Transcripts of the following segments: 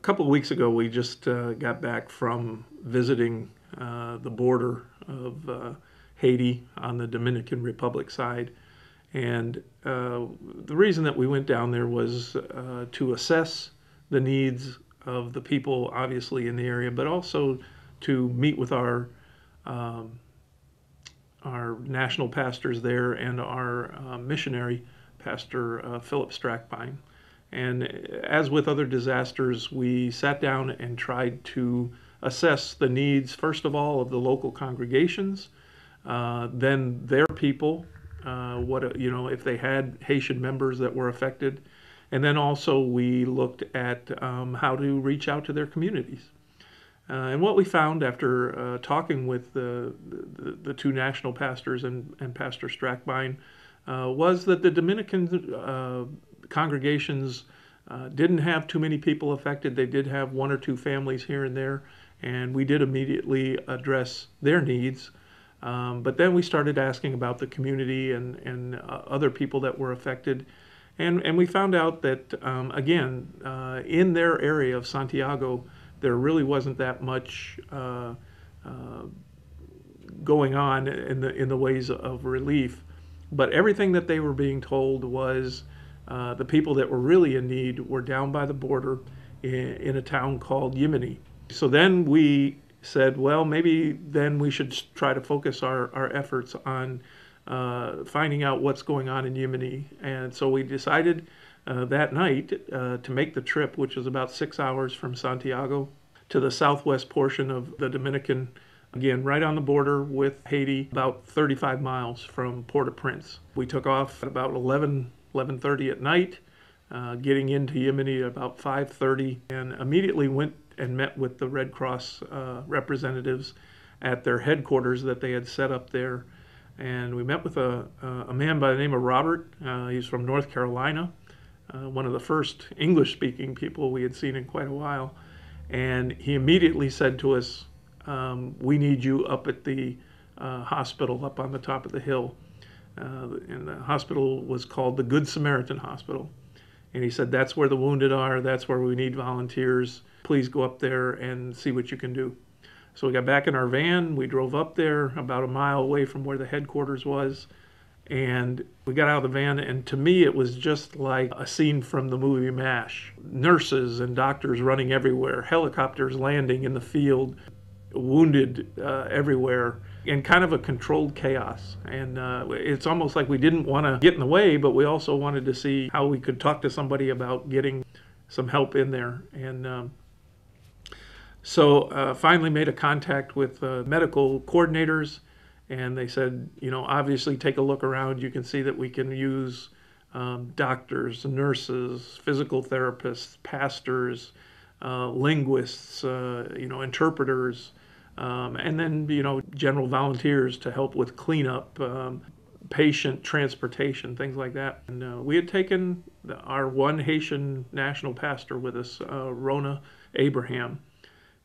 couple of weeks ago, we just got back from visiting the border of Haiti on the Dominican Republic side. And the reason that we went down there was to assess the needs of the people, obviously, in the area, but also to meet with our national pastors there and our missionary pastor, Philip Strackbine. And as with other disasters, we sat down and tried to assess the needs, first of all, of the local congregations, then their people, if they had Haitian members that were affected, and then also we looked at how to reach out to their communities. And what we found after talking with the two national pastors and Pastor Strackbine was that the Dominican congregations didn't have too many people affected. They did have one or two families here and there, and we did immediately address their needs. But then we started asking about the community and other people that were affected. And we found out that, again, in their area of Santiago, there really wasn't that much going on in the ways of relief. But everything that they were being told was the people that were really in need were down by the border in a town called Yemeni. So then we said, well, maybe then we should try to focus our efforts on finding out what's going on in Yemeni. And so we decided that night to make the trip, which is about 6 hours from Santiago, to the southwest portion of the Dominican, again, right on the border with Haiti, about 35 miles from Port-au-Prince. We took off at about 11:30 at night, getting into Yemeni at about 5:30, and immediately went and met with the Red Cross representatives at their headquarters that they had set up there. And we met with a man by the name of Robert. He's from North Carolina, one of the first English-speaking people we had seen in quite a while. And he immediately said to us, we need you up at the hospital up on the top of the hill. And the hospital was called the Good Samaritan Hospital. And he said, that's where the wounded are, that's where we need volunteers. Please go up there and see what you can do. So we got back in our van, we drove up there about a mile away from where the headquarters was, and we got out of the van, and to me it was just like a scene from the movie MASH. Nurses and doctors running everywhere, helicopters landing in the field, wounded everywhere, and kind of a controlled chaos. And it's almost like we didn't want to get in the way, but we also wanted to see how we could talk to somebody about getting some help in there. And so finally made a contact with medical coordinators, and they said, obviously take a look around. You can see that we can use doctors, nurses, physical therapists, pastors, linguists, interpreters, and then, general volunteers to help with cleanup, patient transportation, things like that. And we had taken our one Haitian national pastor with us, Rona Abraham.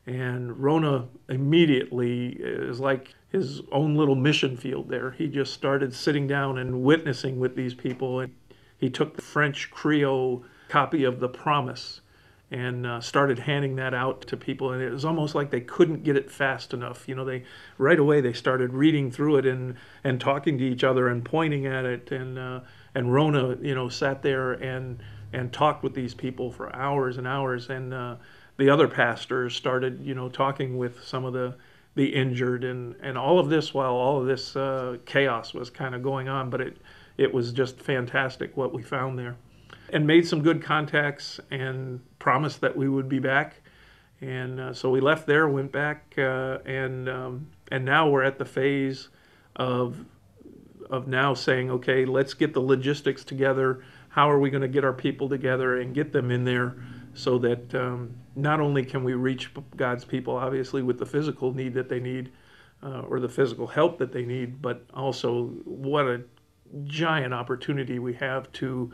And Rona immediately is like his own little mission field there. He just started sitting down and witnessing with these people. And he took the French Creole copy of The Promise and started handing that out to people. And it was almost like they couldn't get it fast enough. They right away they started reading through it and talking to each other and pointing at it. And Rona, sat there and talked with these people for hours and hours. And the other pastors started, talking with some of the injured, and all of this while all of this chaos was kind of going on. But it was just fantastic what we found there, and made some good contacts and promised that we would be back. And so we left there, went back, and now we're at the phase of now saying, okay, let's get the logistics together. How are we going to get our people together and get them in there so that not only can we reach God's people, obviously, with the physical need that they need, or the physical help that they need, but also what a giant opportunity we have to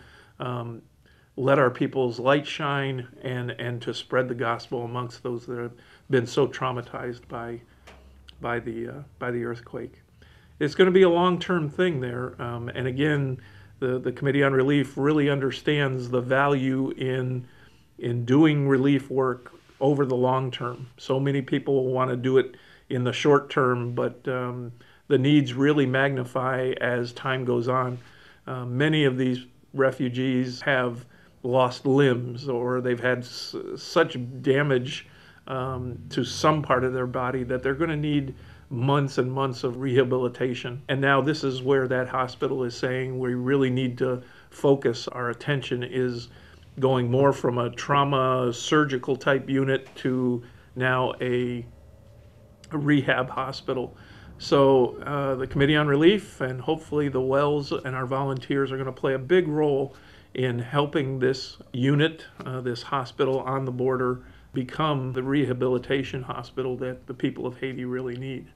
let our people's light shine and to spread the gospel amongst those that have been so traumatized by the earthquake. It's going to be a long-term thing there, and again, the Committee on Relief really understands the value in in doing relief work over the long term. So many people want to do it in the short term, but the needs really magnify as time goes on. Many of these refugees have lost limbs, or they've had such damage to some part of their body that they're going to need months and months of rehabilitation. And now this is where that hospital is saying we really need to focus our attention, is going more from a trauma surgical type unit to now a rehab hospital. So the Committee on Relief and hopefully the Wells and our volunteers are going to play a big role in helping this unit, this hospital on the border, become the rehabilitation hospital that the people of Haiti really need.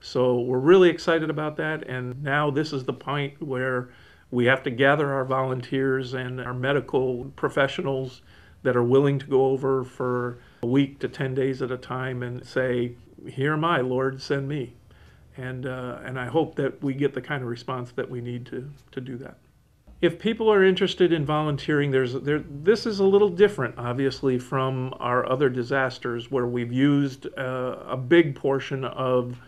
So we're really excited about that, and now this is the point where we have to gather our volunteers and our medical professionals that are willing to go over for a week to 10 days at a time and say, "Here am I, Lord, send me." And I hope that we get the kind of response that we need to do that. If people are interested in volunteering, this is a little different, obviously, from our other disasters where we've used a big portion of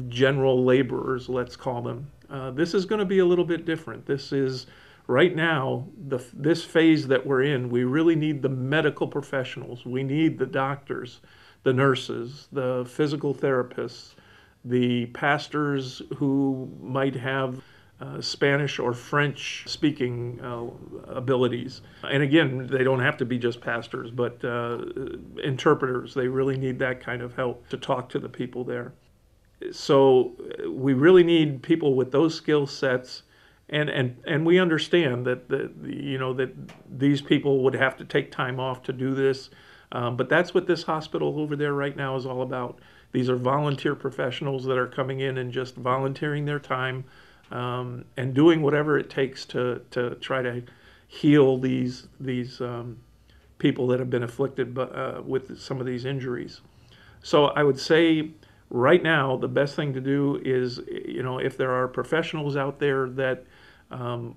general laborers, let's call them. This is going to be a little bit different. This is, right now, this phase that we're in, we really need the medical professionals. We need the doctors, the nurses, the physical therapists, the pastors who might have Spanish or French speaking abilities. And again, they don't have to be just pastors, but interpreters. They really need that kind of help to talk to the people there. So we really need people with those skill sets, and we understand that that these people would have to take time off to do this, but that's what this hospital over there right now is all about. These are volunteer professionals that are coming in and just volunteering their time and doing whatever it takes to try to heal these people that have been afflicted with some of these injuries. So I would say, right now, the best thing to do is, if there are professionals out there that,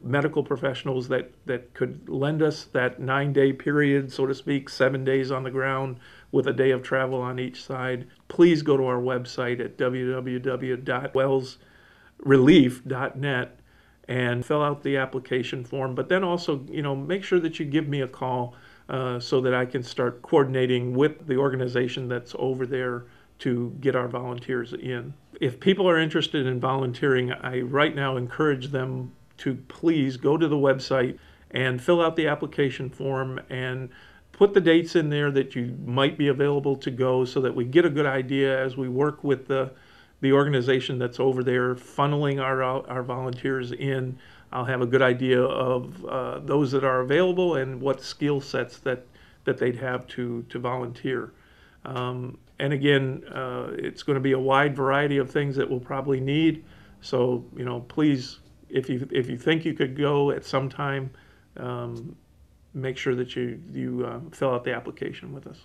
medical professionals that could lend us that 9-day period, so to speak, 7 days on the ground with a day of travel on each side, please go to our website at www.wellsrelief.net and fill out the application form. But then also, make sure that you give me a call so that I can start coordinating with the organization that's over there to get our volunteers in. If people are interested in volunteering, I right now encourage them to please go to the website and fill out the application form and put the dates in there that you might be available to go, so that we get a good idea as we work with the organization that's over there funneling our volunteers in. I'll have a good idea of those that are available and what skill sets that they'd have to volunteer. And again, it's going to be a wide variety of things that we'll probably need. So, please, if you think you could go at some time, make sure that you fill out the application with us.